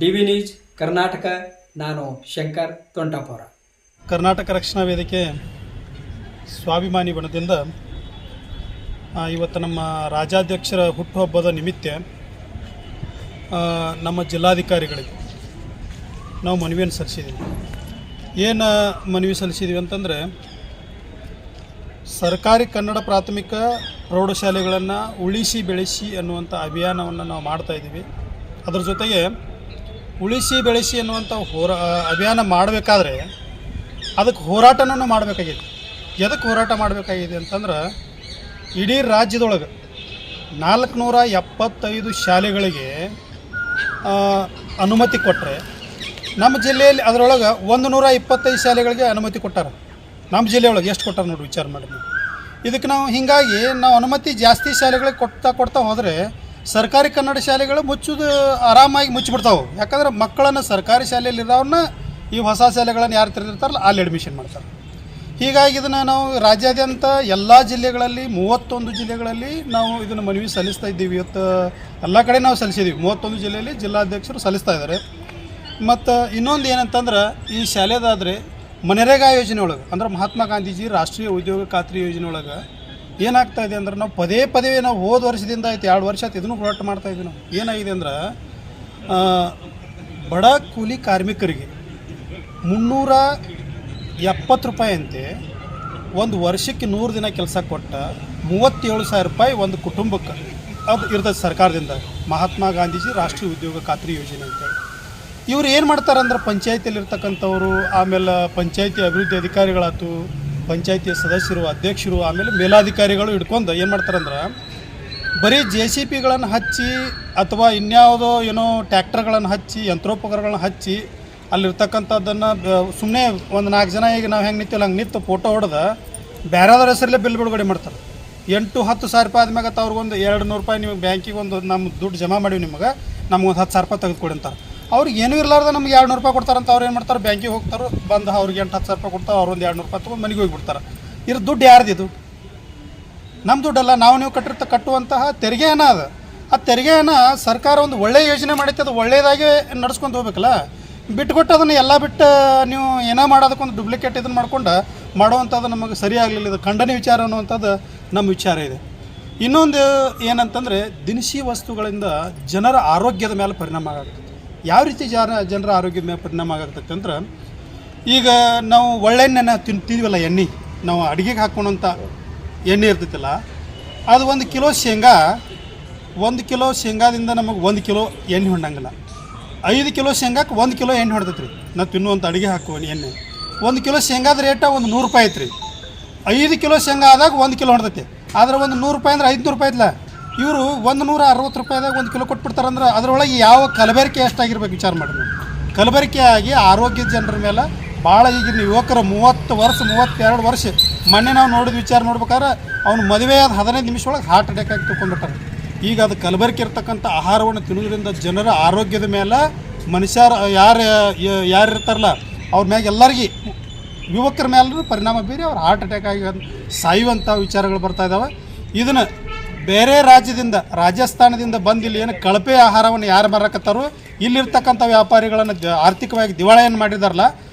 TV news Karnataka. ನಾನು ಶಂಕರ್ ತೊಂಟಾಪುರ. ಕರ್ನಾಟಕ ರಕ್ಷಣಾ ವೇದಿಕೆ ಸ್ವಾಭಿಮಾನಿ ಬಣದಿಂದ ಇವತ್ತು ನಮ್ಮ ರಾಜ್ಯಾಧ್ಯಕ್ಷರ ಹುಟ್ಟುಹಬ್ಬದ ನಿಮಿತ್ತ ನಮ್ಮ ಜಿಲ್ಲಾಧಿಕಾರಿಗಳಿಗೆ ನಾವು ಮನವಿಯನ್ನು ಸಲ್ಲಿಸಿದ್ದೀವಿ. ಏನು ಮನವಿ ಸಲ್ಲಿಸಿದ್ದೀವಿ ಅಂತಂದರೆ, ಸರ್ಕಾರಿ ಕನ್ನಡ ಪ್ರಾಥಮಿಕ ಪ್ರೌಢಶಾಲೆಗಳನ್ನು ಉಳಿಸಿ ಬೆಳೆಸಿ ಅನ್ನುವಂಥ ಅಭಿಯಾನವನ್ನು ನಾವು ಮಾಡ್ತಾಯಿದ್ದೀವಿ. ಅದರ ಜೊತೆಗೆ ಉಳಿಸಿ ಬೆಳೆಸಿ ಅನ್ನುವಂಥ ಅಭಿಯಾನ ಮಾಡಬೇಕಾದ್ರೆ ಅದಕ್ಕೆ ಹೋರಾಟನೂ ಮಾಡಬೇಕಾಗಿದೆ. ಎದಕ್ಕೆ ಹೋರಾಟ ಮಾಡಬೇಕಾಗಿದೆ ಅಂತಂದ್ರೆ, ಇಡೀ ರಾಜ್ಯದೊಳಗೆ 475 ಶಾಲೆಗಳಿಗೆ ಅನುಮತಿ ಕೊಟ್ಟರೆ, ನಮ್ಮ ಜಿಲ್ಲೆಯಲ್ಲಿ ಅದರೊಳಗೆ 125 ಶಾಲೆಗಳಿಗೆ ಅನುಮತಿ ಕೊಟ್ಟಾರೆ. ನಮ್ಮ ಜಿಲ್ಲೆಯೊಳಗೆ ಎಷ್ಟು ಕೊಟ್ಟಾರೆ ನೋಡಿ, ವಿಚಾರ ಮಾಡಿ. ಇದಕ್ಕೆ ನಾವು ಹೀಗಾಗಿ ನಾವು ಅನುಮತಿ ಜಾಸ್ತಿ ಶಾಲೆಗಳಿಗೆ ಕೊಡ್ತಾ ಹೋದರೆ ಸರ್ಕಾರಿ ಕನ್ನಡ ಶಾಲೆಗಳು ಆರಾಮಾಗಿ ಮುಚ್ಚಿಬಿಡ್ತಾವೆ. ಯಾಕಂದ್ರೆ ಮಕ್ಕಳನ್ನು ಸರ್ಕಾರಿ ಶಾಲೆಯಲ್ಲಿರೋರನ್ನ ಈ ಹೊಸ ಶಾಲೆಗಳನ್ನು ಯಾರು ತೆರೆದಿರ್ತಾರಲ್ಲ ಅಲ್ಲಿ ಅಡ್ಮಿಷನ್ ಮಾಡ್ತಾರೆ. ಹೀಗಾಗಿ ಇದನ್ನು ನಾವು ರಾಜ್ಯಾದ್ಯಂತ ಎಲ್ಲ ಜಿಲ್ಲೆಗಳಲ್ಲಿ 31 ಜಿಲ್ಲೆಗಳಲ್ಲಿ ನಾವು ಇದನ್ನು ಮನವಿ ಸಲ್ಲಿಸ್ತಾ ಇದ್ದೀವಿ. ಇವತ್ತು ಎಲ್ಲ ಕಡೆ ನಾವು ಸಲ್ಲಿಸಿದ್ದೀವಿ. 31 ಜಿಲ್ಲೆಯಲ್ಲಿ ಜಿಲ್ಲಾಧ್ಯಕ್ಷರು ಸಲ್ಲಿಸ್ತಾ ಇದ್ದಾರೆ. ಮತ್ತು ಇನ್ನೊಂದು ಏನಂತಂದ್ರೆ, ಈ ಶಾಲೆದಾದರೆ ಮನರೇಗಾ ಯೋಜನೆ ಒಳಗೆ, ಅಂದ್ರೆ ಮಹಾತ್ಮ ಗಾಂಧೀಜಿ ರಾಷ್ಟ್ರೀಯ ಉದ್ಯೋಗ ಖಾತ್ರಿ ಯೋಜನೆ ಒಳಗೆ ಏನಾಗ್ತಾಯಿದೆ ಅಂದ್ರೆ, ನಾವು ಪದೇ ನಾವು ಹೋದ ವರ್ಷದಿಂದ ಆಯ್ತು 2 ವರ್ಷ ಆಯ್ತು ಇದನ್ನು ಹೋರಾಟ ಮಾಡ್ತಾಯಿದ್ದೀವಿ. ನಾವು ಏನಾಗಿದೆ ಅಂದ್ರೆ, ಬಡ ಕೂಲಿ ಕಾರ್ಮಿಕರಿಗೆ 370 ರೂಪಾಯಿ ಅಂತೆ ಒಂದು ವರ್ಷಕ್ಕೆ 100 ದಿನ ಕೆಲಸ ಕೊಟ್ಟ 37,000 ರೂಪಾಯಿ ಒಂದು ಕುಟುಂಬಕ್ಕೆ ಅದು ಇರ್ತದೆ ಸರ್ಕಾರದಿಂದ, ಮಹಾತ್ಮ ಗಾಂಧೀಜಿ ರಾಷ್ಟ್ರೀಯ ಉದ್ಯೋಗ ಖಾತ್ರಿ ಯೋಜನೆ ಅಂತೇಳಿ. ಇವ್ರು ಏನು ಮಾಡ್ತಾರೆ ಅಂದ್ರೆ, ಪಂಚಾಯತಿಯಲ್ಲಿರ್ತಕ್ಕಂಥವ್ರು, ಆಮೇಲೆ ಪಂಚಾಯತಿ ಅಭಿವೃದ್ಧಿ ಅಧಿಕಾರಿಗಳಾಯ್ತು, ಪಂಚಾಯತಿಯ ಸದಸ್ಯರು, ಅಧ್ಯಕ್ಷರು, ಆಮೇಲೆ ಮೇಲಾಧಿಕಾರಿಗಳು ಹಿಡ್ಕೊಂಡು ಏನು ಮಾಡ್ತಾರಂದ್ರೆ, ಬರೀ JCPಗಳನ್ನು ಹಚ್ಚಿ ಅಥವಾ ಇನ್ಯಾವುದೋ ಏನೋ ಟ್ಯಾಕ್ಟರ್ಗಳನ್ನು ಹಚ್ಚಿ, ಯಂತ್ರೋಪಕರಣಗಳನ್ನ ಹಚ್ಚಿ ಅಲ್ಲಿರ್ತಕ್ಕಂಥದ್ದನ್ನು ಸುಮ್ಮನೆ ಒಂದು 4 ಜನ ಈಗ ನಾವು ಹೆಂಗೆ ನಿಂತೀವಲ್ಲ ಹಂಗೆ ನಿಂತು ಫೋಟೋ ಹೊಡೆದು ಬೇರೆದವ್ರ ಹೆಸರಲ್ಲೇ ಬಿಲ್ ಬಿಡುಗಡೆ ಮಾಡ್ತಾರೆ. 8-10 ಸಾವಿರ ರೂಪಾಯಿ ಆದ್ಮ್ಯಾಗ ಅವ್ರಿಗೊಂದು 200 ರೂಪಾಯಿ ನಿಮಗೆ ಬ್ಯಾಂಕಿಗೆ ಒಂದು ನಮ್ಮ ದುಡ್ಡು ಜಮಾ ಮಾಡಿವಿ, ನಿಮಗೆ ನಮ್ಗೆ 10,000 ರೂಪಾಯಿ ತೆಗೆದುಕೊಡಿ ಅಂತಾರೆ. ಅವ್ರಿಗೆ ಏನೂ ಇರಲಾರ್ದ ನಮ್ಗೆ 200 ರೂಪಾಯಿ ಕೊಡ್ತಾರಂತ. ಅವ್ರು ಏನು ಮಾಡ್ತಾರೆ, ಬ್ಯಾಂಕಿಗೆ ಹೋಗ್ತಾರೆ, ಬಂದು ಅವ್ರಿಗೆ 8-10 ಸಾವಿರ ರೂಪಾಯಿ ಕೊಡ್ತಾರೆ, ಅವ್ರೊಂದು 200 ರೂಪಾಯಿ ತೊಗೊಂಡು ಮನೆಗೆ ಹೋಗಿಬಿಡ್ತಾರೆ. ಇರೋ ದುಡ್ಡು ಯಾರ್ದಿದು? ನಮ್ಮ ದುಡ್ಡಲ್ಲ, ನೀವು ಕಟ್ಟುವಂತಹ ತೆರಿಗೆ ಹಣ ಅದು. ಆ ತೆರಿಗೆ ಹಣ ಸರ್ಕಾರ ಒಂದು ಒಳ್ಳೆಯ ಯೋಜನೆ ಮಾಡೈತೆ, ಅದು ಒಳ್ಳೆಯದಾಗಿ ನಡ್ಸ್ಕೊಂಡು ಹೋಗ್ಬೇಕಲ್ಲ. ಬಿಟ್ಟುಕೊಟ್ಟು ಅದನ್ನು ಎಲ್ಲ ಬಿಟ್ಟು ನೀವು ಏನೋ ಮಾಡೋದಕ್ಕೊಂದು ಡುಪ್ಲಿಕೇಟ್ ಇದನ್ನು ಮಾಡ್ಕೊಂಡು ಮಾಡುವಂಥದ್ದು ನಮಗೆ ಸರಿಯಾಗಲಿಲ್ಲ. ಇದು ಖಂಡನೀಯ ವಿಚಾರ ಅನ್ನುವಂಥದ್ದು ನಮ್ಮ ವಿಚಾರ ಇದೆ. ಇನ್ನೊಂದು ಏನಂತಂದರೆ, ದಿನಸಿ ವಸ್ತುಗಳಿಂದ ಜನರ ಆರೋಗ್ಯದ ಮೇಲೆ ಪರಿಣಾಮ ಆಗುತ್ತೆ. ಯಾವ ರೀತಿ ಜನರ ಆರೋಗ್ಯದ ಮೇಲೆ ಪರಿಣಾಮ ಆಗತ್ತೈತೆ ಅಂದ್ರೆ, ಈಗ ನಾವು ಒಳ್ಳೆಣ್ಣೆನ ತಿಂತೀವಲ್ಲ, ಎಣ್ಣೆ ನಾವು ಅಡುಗೆಗೆ ಹಾಕ್ಕೊಳೋಂಥ ಎಣ್ಣೆ ಇರ್ತೈತಿಲ್ಲ, ಅದು 1 ಕಿಲೋ ಶೇಂಗಾ, 1 ಕಿಲೋ ಶೇಂಗಾದಿಂದ ನಮಗೆ 1 ಕಿಲೋ ಎಣ್ಣೆ ಹೊಂಡಂಗಿಲ್ಲ. 5 ಕಿಲೋ ಶೇಂಗಾಕ್ಕೆ 1 ಕಿಲೋ ಎಣ್ಣೆ ಹೊಡೆದೈತೆ ರೀ. ನಾವು ತಿನ್ನುವಂಥ ಅಡುಗೆ ಹಾಕುವ ಎಣ್ಣೆ 1 ಕಿಲೋ ಶೇಂಗಾದ ರೇಟ ಒಂದು 100 ರೂಪಾಯಿ ಐತೆ ರೀ. 5 ಕಿಲೋ ಶೇಂಗಾ ಆದಾಗ 1 ಕಿಲೋ ಹೊಡೆದೈತೆ. ಆದರೆ ಒಂದು 100 ರೂಪಾಯಿ ಅಂದ್ರೆ 500 ರೂಪಾಯಿ ಐತಲ್ಲ, ಇವರು 160 ರೂಪಾಯಿದಾಗ 1 ಕಿಲೋ ಕೊಟ್ಬಿಡ್ತಾರಂದ್ರೆ ಅದರೊಳಗೆ ಯಾವ ಕಲಬೆರಕೆ ಎಷ್ಟಾಗಿರ್ಬೇಕು ವಿಚಾರ ಮಾಡಿರಿ. ಕಲಬೆರಕೆ ಆಗಿ ಆರೋಗ್ಯದ ಜನರ ಮೇಲೆ ಭಾಳ ಈಗಿನ ಯುವಕರು 30 ವರ್ಷ 32 ವರ್ಷ ಮೊನ್ನೆ ನಾವು ನೋಡಿದ ವಿಚಾರ ನೋಡ್ಬೇಕಾದ್ರೆ ಅವ್ನು ಮದುವೆ ಆದ 15 ನಿಮಿಷ ಒಳಗೆ ಹಾರ್ಟ್ ಅಟ್ಯಾಕ್ ಆಗಿ ತಿಳ್ಕೊಂಡ್ಬಿಟ್ಟಾರೆ. ಈಗ ಅದು ಕಲಬೆರಕೆ ಇರ್ತಕ್ಕಂಥ ಆಹಾರವನ್ನು ತಿನ್ನೋದ್ರಿಂದ ಜನರ ಆರೋಗ್ಯದ ಮೇಲೆ ಮನುಷ್ಯರು ಯಾರು ಇರ್ತಾರಲ್ಲ ಅವ್ರ ಮ್ಯಾಗ ಎಲ್ಲರಿಗೂ ಯುವಕರ ಮೇಲೂ ಪರಿಣಾಮ ಬೀರಿ ಅವ್ರು ಹಾರ್ಟ್ ಅಟ್ಯಾಕ್ ಆಗಿ ಸಾಯುವಂಥ ವಿಚಾರಗಳು ಬರ್ತಾಯಿದ್ದಾವೆ. ಇದನ್ನು ಬೇರೆ ರಾಜ್ಯದಿಂದ, ರಾಜಸ್ಥಾನದಿಂದ ಬಂದು ಇಲ್ಲಿ ಏನು ಕಳಪೆ ಆಹಾರವನ್ನು ಯಾರು ಮಾರಕತ್ತಾರೋ, ಇಲ್ಲಿರ್ತಕ್ಕಂಥ ವ್ಯಾಪಾರಿಗಳನ್ನು ಆರ್ಥಿಕವಾಗಿ ದಿವಾಳಿಯನ್ನು ಮಾಡಿದಾರಲ್ಲ,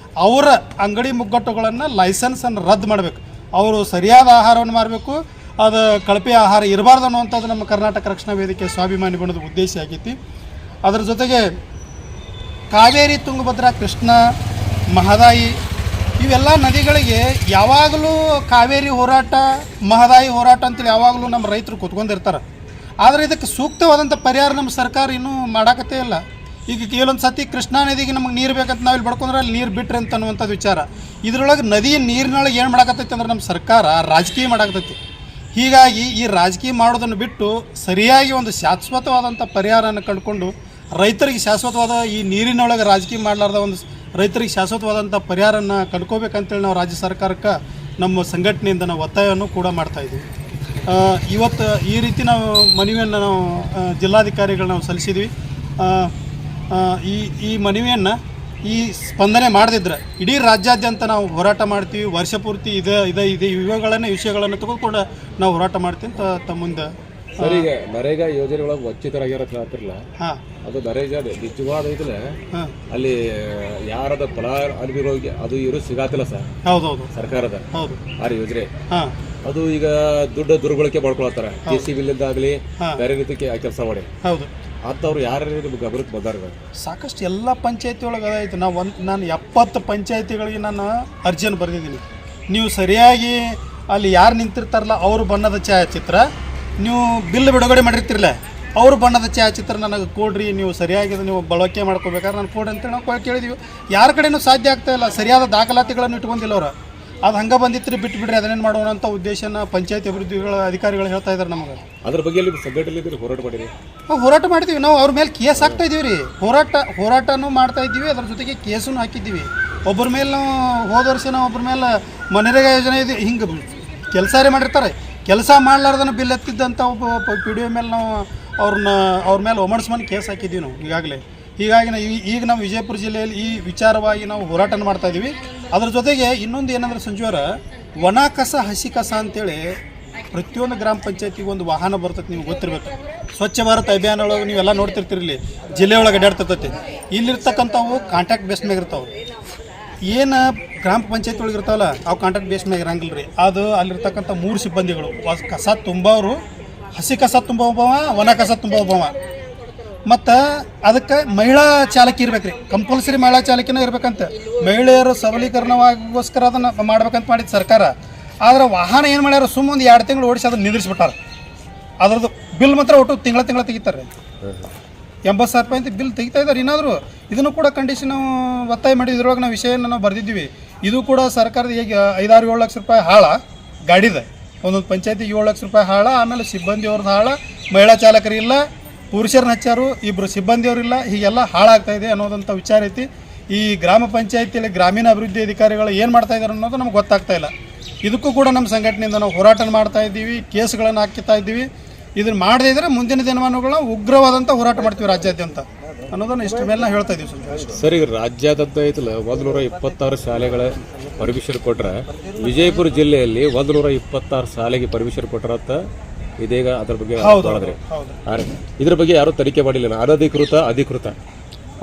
ಅವರ ಅಂಗಡಿ ಮುಗ್ಗಟ್ಟುಗಳನ್ನು ಲೈಸೆನ್ಸನ್ನು ರದ್ದು ಮಾಡಬೇಕು. ಅವರು ಸರಿಯಾದ ಆಹಾರವನ್ನು ಮಾರಬೇಕು, ಅದು ಕಳಪೆ ಆಹಾರ ಇರಬಾರ್ದು ಅನ್ನುವಂಥದ್ದು ನಮ್ಮ ಕರ್ನಾಟಕ ರಕ್ಷಣಾ ವೇದಿಕೆ ಸ್ವಾಭಿಮಾನಿ ಬಣದ ಉದ್ದೇಶ ಆಗೈತಿ. ಅದರ ಜೊತೆಗೆ ಕಾವೇರಿ, ತುಂಗಭದ್ರಾ, ಕೃಷ್ಣ, ಮಹದಾಯಿ ಇವೆಲ್ಲ ನದಿಗಳಿಗೆ ಯಾವಾಗಲೂ ಕಾವೇರಿ ಹೋರಾಟ, ಮಹದಾಯಿ ಹೋರಾಟ ಅಂತೇಳಿ ಯಾವಾಗಲೂ ನಮ್ಮ ರೈತರು ಕೂತ್ಕೊಂಡಿರ್ತಾರೆ. ಆದರೆ ಇದಕ್ಕೆ ಸೂಕ್ತವಾದಂಥ ಪರಿಹಾರ ನಮ್ಮ ಸರ್ಕಾರ ಇನ್ನೂ ಮಾಡಾಕತ್ತೇ ಇಲ್ಲ. ಈಗ ಕೆಲವೊಂದು ಸತಿ ಕೃಷ್ಣಾ ನದಿಗೆ ನಮಗೆ ನೀರು ಬೇಕಂತ ನಾವು ಇಲ್ಲಿ ಬಡ್ಕೊಂಡ್ರೆ ಅಲ್ಲಿ ನೀರು ಬಿಟ್ರಿ ಅಂತ ಅನ್ನುವಂಥದ್ದು ವಿಚಾರ. ಇದರೊಳಗೆ ನದಿಯ ನೀರಿನೊಳಗೆ ಏನು ಮಾಡಾಕತ್ತೈತಿ ಅಂದ್ರೆ ನಮ್ಮ ಸರ್ಕಾರ ರಾಜಕೀಯ ಮಾಡಾಕತ್ತೈತಿ. ಹೀಗಾಗಿ ಈ ರಾಜಕೀಯ ಮಾಡೋದನ್ನು ಬಿಟ್ಟು ಸರಿಯಾಗಿ ಒಂದು ಶಾಶ್ವತವಾದಂಥ ಪರಿಹಾರವನ್ನು ಕಂಡುಕೊಂಡು ರೈತರಿಗೆ ಶಾಶ್ವತವಾದ ಈ ನೀರಿನೊಳಗೆ ರಾಜಕೀಯ ಮಾಡಲಾರ್ದ ಒಂದು ರೈತರಿಗೆ ಶಾಶ್ವತವಾದಂಥ ಪರಿಹಾರನ ಕಂಡ್ಕೋಬೇಕಂತೇಳಿ ನಾವು ರಾಜ್ಯ ಸರ್ಕಾರಕ್ಕೆ ನಮ್ಮ ಸಂಘಟನೆಯಿಂದ ನಾವು ಒತ್ತಾಯವನ್ನು ಕೂಡ ಮಾಡ್ತಾಯಿದ್ದೀವಿ. ಇವತ್ತು ಈ ರೀತಿ ನಾವು ಮನವಿಯನ್ನು ನಾವು ಜಿಲ್ಲಾಧಿಕಾರಿಗಳು ನಾವು ಸಲ್ಲಿಸಿದ್ವಿ. ಈ ಮನವಿಯನ್ನು ಈ ಸ್ಪಂದನೆ ಮಾಡದಿದ್ರೆ ಇಡೀ ರಾಜ್ಯಾದ್ಯಂತ ನಾವು ಹೋರಾಟ ಮಾಡ್ತೀವಿ. ವರ್ಷ ಪೂರ್ತಿ ವಿಷಯಗಳನ್ನು ತೆಗೆದುಕೊಂಡು ನಾವು ಹೋರಾಟ ಮಾಡ್ತೀವಿ ಅಂತ ತಮ್ಮ ಮುಂದೆ ಸರ್ ಈಗ ನರೇಗಾ ಯೋಜನೆ ಒಳಗೆ ವಂಚಿತರಾಗಿರೋ ಹೇಳ್ತಿರಲ್ಲ, ಹಾಂ ಅದು ನರೇಗಾ ನಿಜವಾದ ಐತಲ್ಲ, ಹಾಂ ಅಲ್ಲಿ ಯಾರದ ಫಲಾನುಭವಿಗಳಿಗೆ ಅದು ಇವರು ಸಿಗಾತಿಲ್ಲ ಸರ್ ಹೌದೌದು ಸರ್ಕಾರದ ಹೌದು ಆ ಯೋಜನೆ. ಹಾಂ ಅದು ಈಗ ದುಡ್ಡು ದುರ್ಬಳಕೆ ಮಾಡ್ಕೊಳತ್ತಾರ, KCB ಆಗಲಿ ಬೇರೆ ರೀತಿ ಕೆಲಸ ಮಾಡಿ. ಹೌದು ಅಂಥವ್ರು ಯಾರು ನಿಮ್ಗೆ ಗಮನಕ್ಕೆ ಬಂದಾರ? ಸಾಕಷ್ಟು ಎಲ್ಲ ಪಂಚಾಯತಿ ಒಳಗೆ ಅದಾಯ್ತು. ನಾನು 70 ಪಂಚಾಯತಿಗಳಿಗೆ ನಾನು ಅರ್ಜಿಯನ್ನು ಬರೆದಿದ್ದೀನಿ. ನೀವು ಸರಿಯಾಗಿ ಅಲ್ಲಿ ಯಾರು ನಿಂತಿರ್ತಾರಲ್ಲ ಅವರು ಬಣ್ಣದ ಛಾಯಾಚಿತ್ರ, ನೀವು ಬಿಲ್ ಬಿಡುಗಡೆ ಮಾಡಿರ್ತಿರಲ್ಲ ಅವರು ಬಣ್ಣದ ಛಾಯಾಚಿತ್ರ ನನಗೆ ಕೊಡ್ರಿ, ನೀವು ಸರಿಯಾಗಿ ನೀವು ಬಳಕೆ ಮಾಡ್ಕೋಬೇಕಾದ್ರೆ ನಾನು ಕೊಡ್ರಿ ಅಂತೇಳಿ ನಾವು ಕೇಳಿದ್ದೀವಿ. ಯಾರ ಕಡೆಯೂ ಸಾಧ್ಯ ಆಗ್ತಾಯಿಲ್ಲ, ಸರಿಯಾದ ದಾಖಲಾತಿಗಳನ್ನು ಇಟ್ಕೊಂಡಿಲ್ಲ ಅವರು. ಅದು ಹಂಗೆ ಬಂದಿತ್ತು ಬಿಟ್ಟು ಬಿಡ್ರಿ, ಅದನ್ನೇನು ಮಾಡೋಣ ಅಂತ ಉದ್ದೇಶನ ಪಂಚಾಯತಿ ಅಭಿವೃದ್ಧಿಗಳ ಅಧಿಕಾರಿಗಳು ಹೇಳ್ತಾ ಇದ್ದಾರೆ ನಮಗೆ. ಅದ್ರ ಬಗ್ಗೆ ಸಂಘಟನೆ ಹೋರಾಟ ಮಾಡಿರಿ? ನಾವು ಹೋರಾಟ ಮಾಡಿದ್ದೀವಿ. ನಾವು ಅವ್ರ ಮೇಲೆ ಕೇಸ್ ಹಾಕ್ತಾ ಇದ್ದೀವಿ ರೀ. ಹೋರಾಟನೂ ಮಾಡ್ತಾ ಇದ್ದೀವಿ, ಅದ್ರ ಜೊತೆಗೆ ಕೇಸನ್ನು ಹಾಕಿದ್ದೀವಿ. ಒಬ್ಬರ ಮೇಲೆ ನಾವು ಹೋದ ವರ್ಷ ನಾವು ಒಬ್ಬರ ಮೇಲೆ ಮನರೇಗಾ ಯೋಜನೆ ಇದು ಹಿಂಗೆ ಕೆಲಸ ಮಾಡಿರ್ತಾರೆ, ಕೆಲಸ ಮಾಡಲಾರ್ದನ ಬಿಲ್ ಎತ್ತಿದ್ದಂಥ ಒಬ್ಬ PDO ಮೇಲೆ ನಾವು ಅವ್ರ ಮೇಲೆ ಒಮರ್ಸ್ಮನ್ ಕೇಸ್ ಹಾಕಿದ್ದೀವಿ ನಾವು ಈಗಾಗಲೇ. ಹೀಗಾಗಿ ಈಗ ನಾವು ವಿಜಯಪುರ ಜಿಲ್ಲೆಯಲ್ಲಿ ಈ ವಿಚಾರವಾಗಿ ನಾವು ಹೋರಾಟ ಮಾಡ್ತಾ ಇದ್ದೀವಿ. ಅದ್ರ ಜೊತೆಗೆ ಇನ್ನೊಂದು ಏನಂದ್ರೆ ಸಂಜುವರ, ಒಣ ಕಸ ಹಸಿ ಕಸ ಅಂತೇಳಿ ಪ್ರತಿಯೊಂದು ಗ್ರಾಮ ಪಂಚಾಯತಿಗೆ ಒಂದು ವಾಹನ ಬರ್ತೈತೆ, ನಿಮ್ಗೆ ಗೊತ್ತಿರಬೇಕು. ಸ್ವಚ್ಛ ಭಾರತ್ ಅಭಿಯಾನ ಒಳಗೆ ನೀವೆಲ್ಲ ನೋಡ್ತಿರ್ತೀರಿ, ಇಲ್ಲಿ ಜಿಲ್ಲೆ ಒಳಗೆ ಅಡ್ಡಾಡ್ತಿರ್ತೈತಿ. ಇಲ್ಲಿರ್ತಕ್ಕಂಥವು ಕಾಂಟ್ಯಾಕ್ಟ್ ಬೇಸ್ ಮ್ಯಾಗ ಇರ್ತಾವೆ. ಏನು ಗ್ರಾಮ ಪಂಚಾಯತಿ ಒಳಗೆ ಇರ್ತಾವಲ್ಲ ಅವು ಕಾಂಟ್ಯಾಕ್ಟ್ ಬೇಸ್ ಮ್ಯಾಗ ಇರಂಗಿಲ್ಲ ರೀ. ಅದು ಅಲ್ಲಿರ್ತಕ್ಕಂಥ 3 ಸಿಬ್ಬಂದಿಗಳು, ಕಸ ತುಂಬವರು, ಹಸಿ ಕಸ ತುಂಬ ಒಬ್ಬವ, ಒಣ ಕಸ ತುಂಬ ಒಬ್ಬವ. ಮತ್ತು ಅದಕ್ಕೆ ಮಹಿಳಾ ಚಾಲಕಿ ಇರ್ಬೇಕು ರೀ, ಕಂಪಲ್ಸರಿ ಮಹಿಳಾ ಚಾಲಕಿನ ಇರ್ಬೇಕಂತ. ಮಹಿಳೆಯರು ಸಬಲೀಕರಣವಾಗೋಸ್ಕರ ಅದನ್ನು ಮಾಡ್ಬೇಕಂತ ಮಾಡಿದ್ದು ಸರ್ಕಾರ. ಆದರೆ ವಾಹನ ಏನು ಮಾಡ್ಯಾರ, ಸುಮ್ಮ ಒಂದು 2 ತಿಂಗಳು ಓಡಿಸಿ ಅದನ್ನು ನಿಂದಿರಿಸ್ಬಿಟ್ಟಾರೆ. ಅದ್ರದ್ದು ಬಿಲ್ ಮಾತ್ರ ಒಟ್ಟು ತಿಂಗಳ ತೆಗಿತಾರೆ. 80,000 ರೂಪಾಯಿ ಅಂತ ಬಿಲ್ ತೆಗಿತಾ ಇದ್ದಾರೆ. ಏನಾದರೂ ಇದನ್ನು ಕೂಡ ಕಂಡೀಷನ್ ನಾವು ಒತ್ತಾಯ ಮಾಡಿ ಇದ್ರೊಳಗೆ ನಾವು ವಿಷಯನ ನಾವು ಬರೆದಿದ್ದೀವಿ. ಇದು ಕೂಡ ಸರ್ಕಾರದ ಈಗ 5-7 ಲಕ್ಷ ರೂಪಾಯಿ ಹಾಳ ಗಾಡಿದೆ. ಒಂದೊಂದು ಪಂಚಾಯತಿಗೆ 7 ಲಕ್ಷ ರೂಪಾಯಿ ಹಾಳ. ಆಮೇಲೆ ಸಿಬ್ಬಂದಿಯವ್ರದ್ದು ಹಾಳ, ಮಹಿಳಾ ಚಾಲಕರಿಲ್ಲ, ಪುರುಷರನ್ನ ಹಚ್ಚಾರು, 2 ಸಿಬ್ಬಂದಿಯವರಿಲ್ಲ, ಹೀಗೆಲ್ಲ ಹಾಳಾಗ್ತಾಯಿದೆ ಅನ್ನೋದಂಥ ವಿಚಾರ ಐತಿ. ಈ ಗ್ರಾಮ ಪಂಚಾಯತಿಯಲ್ಲಿ ಗ್ರಾಮೀಣ ಅಭಿವೃದ್ಧಿ ಅಧಿಕಾರಿಗಳು ಏನು ಮಾಡ್ತಾ ಇದ್ದಾರೆ ಅನ್ನೋದು ನಮ್ಗೆ ಗೊತ್ತಾಗ್ತಾ ಇಲ್ಲ. ಇದಕ್ಕೂ ಕೂಡ ನಮ್ಮ ಸಂಘಟನೆಯಿಂದ ನಾವು ಹೋರಾಟ ಮಾಡ್ತಾ ಇದ್ದೀವಿ, ಕೇಸ್ಗಳನ್ನು ಹಾಕ್ತಾ ಇದ್ದೀವಿ. ಇದನ್ನು ಮಾಡದೇ ಇದ್ದರೆ ಮುಂದಿನ ದಿನಮಾನಗಳು ಉಗ್ರವಾದಂಥ ಹೋರಾಟ ಮಾಡ್ತೀವಿ ರಾಜ್ಯಾದ್ಯಂತ ಅನ್ನೋದನ್ನು ಇಷ್ಟ ಮೇಲೆ ನಾವು ಹೇಳ್ತಾ ಇದ್ದೀವಿ. ಸರ್, ಈಗ ರಾಜ್ಯಾದ್ಯಂತ ಐತಲ್ಲ 126 ಶಾಲೆಗಳ ಪರ್ಮಿಷನ್ ಕೊಟ್ರೆ, ವಿಜಯಪುರ ಜಿಲ್ಲೆಯಲ್ಲಿ 126 ಶಾಲೆಗೆ ಪರ್ಮಿಷನ್ ಕೊಟ್ಟರಂತ ಇದೀಗ ಅದ್ರ ಬಗ್ಗೆ ಇದ್ರ ಬಗ್ಗೆ ಯಾರು ತನಿಖೆ ಮಾಡಿಲ್ಲ. ಅನಧಿಕೃತ ಅಧಿಕೃತ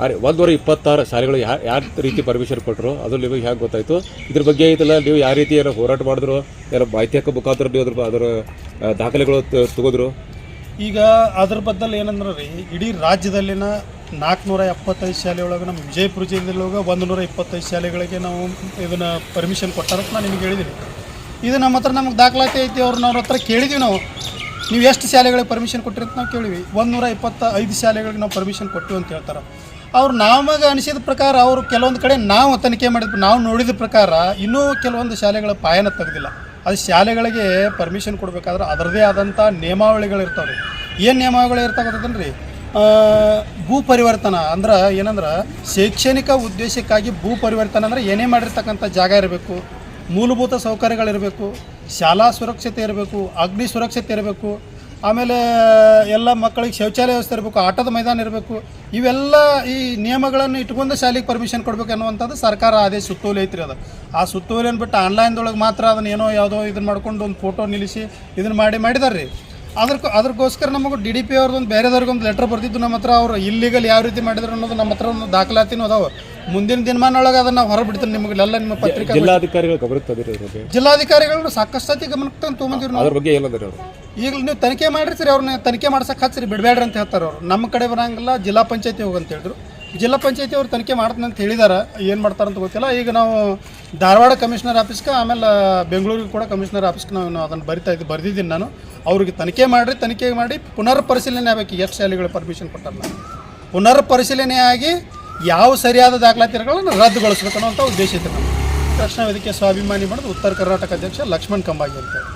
126 ಶಾಲೆಗಳು ಯಾವ ರೀತಿ ಪರ್ಮಿಷನ್ ಕೊಟ್ಟರು ಅದು ನಿಮಗೆ ಹೇಗೆ ಗೊತ್ತಾಯ್ತು? ಇದ್ರ ಬಗ್ಗೆ ಐತಲ್ಲ, ನೀವು ಯಾವ ರೀತಿ ಏನೋ ಹೋರಾಟ ಮಾಡಿದ್ರು, ಯಾರೋ ಮಾಹಿತಿ ಹಾಕೋ ಮುಖಾಂತರ ನೀವು ಅದರ ದಾಖಲೆಗಳು ತಗೋದ್ರು? ಈಗ ಅದ್ರ ಬದಲು ಏನಂದ್ರೆ ರೀ, ಇಡೀ ರಾಜ್ಯದಲ್ಲಿನ 475 ಶಾಲೆಯೊಳಗೆ ನಮ್ಮ ವಿಜಯಪುರ ಜಿಲ್ಲೆಯೊಳಗೆ 125 ಶಾಲೆಗಳಿಗೆ ನಾವು ಇದನ್ನು ಪರ್ಮಿಷನ್ ಕೊಟ್ಟಾರಂತ ನಾನು ನಿಮಗೆ ಹೇಳಿದ್ದೀನಿ. ಇದು ನಮ್ಮ ಹತ್ರ ನಮಗೆ ದಾಖಲಾತಿ ಐತಿ. ಅವ್ರ ಹತ್ರ ಕೇಳಿದ್ದೀವಿ ನಾವು, ನೀವು ಎಷ್ಟು ಶಾಲೆಗಳಿಗೆ ಪರ್ಮಿಷನ್ ಕೊಟ್ಟಿರಿ ಅಂತ ನಾವು ಕೇಳಿವಿ. 125 ಶಾಲೆಗಳಿಗೆ ನಾವು ಪರ್ಮಿಷನ್ ಕೊಟ್ಟಿವಿ ಅಂತ ಹೇಳ್ತಾರೆ. ಅವ್ರು ನಮಗೆ ಅನಿಸಿದ ಪ್ರಕಾರ ಅವರು ಕೆಲವೊಂದು ಕಡೆ ನಾವು ತನಿಖೆ ಮಾಡಿದ ನಾವು ನೋಡಿದ ಪ್ರಕಾರ ಇನ್ನೂ ಕೆಲವೊಂದು ಶಾಲೆಗಳ ಪಾಯನ ತೆಗೆದಿಲ್ಲ. ಅದು ಶಾಲೆಗಳಿಗೆ ಪರ್ಮಿಷನ್ ಕೊಡಬೇಕಾದ್ರೆ ಅದರದೇ ಆದಂಥ ನಿಯಮಾವಳಿಗಳಿರ್ತಾವೆ ರೀ. ಏನು ನಿಯಮಾವಳಿ ಇರ್ತಾಗತ್ತದಲ್ಲ ರೀ, ಭೂ ಪರಿವರ್ತನ ಅಂದ್ರೆ ಏನಂದ್ರೆ ಶೈಕ್ಷಣಿಕ ಉದ್ದೇಶಕ್ಕಾಗಿ ಭೂ ಪರಿವರ್ತನೆ ಅಂದರೆ ಏನೇ ಮಾಡಿರ್ತಕ್ಕಂಥ ಜಾಗ ಇರಬೇಕು, ಮೂಲಭೂತ ಸೌಕರ್ಯಗಳಿರಬೇಕು, ಶಾಲಾ ಸುರಕ್ಷತೆ ಇರಬೇಕು, ಅಗ್ನಿ ಸುರಕ್ಷತೆ ಇರಬೇಕು, ಆಮೇಲೆ ಎಲ್ಲ ಮಕ್ಕಳಿಗೆ ಶೌಚಾಲಯ ವ್ಯವಸ್ಥೆ ಇರಬೇಕು, ಆಟದ ಮೈದಾನ ಇರಬೇಕು. ಇವೆಲ್ಲ ಈ ನಿಯಮಗಳನ್ನು ಇಟ್ಕೊಂಡು ಶಾಲೆಗೆ ಪರ್ಮಿಷನ್ ಕೊಡಬೇಕು ಅನ್ನುವಂಥದ್ದು ಸರ್ಕಾರ ಆದೇಶ ಸುತ್ತೋಲೆ ಐತ್ರಿ. ಅದು ಆ ಸುತ್ತೋಲೆಯನ್ನು ಬಿಟ್ಟು ಆನ್ಲೈನ್ದೊಳಗೆ ಮಾತ್ರ ಅದನ್ನು ಏನೋ ಯಾವುದೋ ಇದನ್ನು ಮಾಡ್ಕೊಂಡು ಒಂದು ಫೋಟೋ ನಿಲ್ಲಿಸಿ ಇದನ್ನು ಮಾಡಿದಾರೆ ರೀ. ಅದಕ್ಕೋಸ್ಕರ ನಮಗೆ DDP ಅವ್ರದ್ದೊಂದು ಬೇರೆದವ್ರಿಗೊಂದು ಲೆಟ್ರ್ ಬರ್ತಿದ್ದು ನಮ್ಮ ಹತ್ರ. ಅವರು ಇಲ್ಲಿಗಲ್ ಯಾವ ರೀತಿ ಮಾಡಿದ್ರು ಅನ್ನೋದು ನಮ್ಮ ಹತ್ರ ಒಂದು ದಾಖಲಾತಿನೂ ಅದಾವೆ. ಮುಂದಿನ ದಿನಮಾನೊಳಗೆ ಅದನ್ನು ನಾವು ಹೊರಬಿಡ್ತೀನಿ ನಿಮಗೆಲ್ಲ ನಿಮ್ಮ ಪತ್ರಿಕೆ. ಜಿಲ್ಲಾಧಿಕಾರಿಗಳು ಸಾಕಷ್ಟು ಸತಿ ಗಮನಕ್ಕೆ ತೊಗೊಂಬಂದಿರು. ಈಗಲೂ ನೀವು ತನಿಖೆ ಮಾಡಿರಿ ಸರಿ, ಅವ್ರನ್ನ ತನಿಖೆ ಮಾಡ್ಸಕ್ಕೆ ಹಚ್ಚಿರಿ, ಬಿಡಬೇಡ್ರಿ ಅಂತ ಹೇಳ್ತಾರೆ ಅವರು. ನಮ್ಮ ಕಡೆ ಬರೋಂಗಿಲ್ಲ, ಜಿಲ್ಲಾ ಪಂಚಾಯತಿ ಹೋಗಂತ ಹೇಳಿದ್ರು. ಜಿಲ್ಲಾ ಪಂಚಾಯತಿ ಅವ್ರು ತನಿಖೆ ಮಾಡ್ತೀನಿ ಅಂತ ಹೇಳಿದಾರೆ. ಏನು ಮಾಡ್ತಾರಂತ ಗೊತ್ತಿಲ್ಲ. ಈಗ ನಾವು ಧಾರವಾಡ ಕಮಿಷನರ್ ಆಫೀಸ್ಗೆ, ಆಮೇಲೆ ಬೆಂಗಳೂರಿಗೆ ಕೂಡ ಕಮಿಷನರ್ ಆಫೀಸ್ಗೆ ನಾವು ಅದನ್ನು ಬರೆದಿದ್ದೀನಿ ನಾನು. ಅವ್ರಿಗೆ ತನಿಖೆ ಮಾಡಿ ಪುನರ್ ಪರಿಶೀಲನೆ ಆಗಬೇಕು. ಎಷ್ಟು ಶಾಲೆಗಳು ಪರ್ಮಿಷನ್ ಕೊಟ್ಟಾರಲ್ಲ, ಪುನರ್ ಪರಿಶೀಲನೆ ಆಗಿ ಯಾವ ಸರಿಯಾದ ದಾಖಲಾತಿಗಳನ್ನು ರದ್ದುಗೊಳಿಸ್ಬೇಕು ಅನ್ನೋಂಥ ಉದ್ದೇಶ ಇತ್ತು. ನಮ್ಮ ರಕ್ಷಣಾ ವೇದಿಕೆ ಸ್ವಾಭಿಮಾನಿ ಮಾಡೋದು ಉತ್ತರ ಕರ್ನಾಟಕ ಅಧ್ಯಕ್ಷ ಲಕ್ಷ್ಮಣ್ ಕಂಬಾಗಿ ಅಂತೇಳಿ.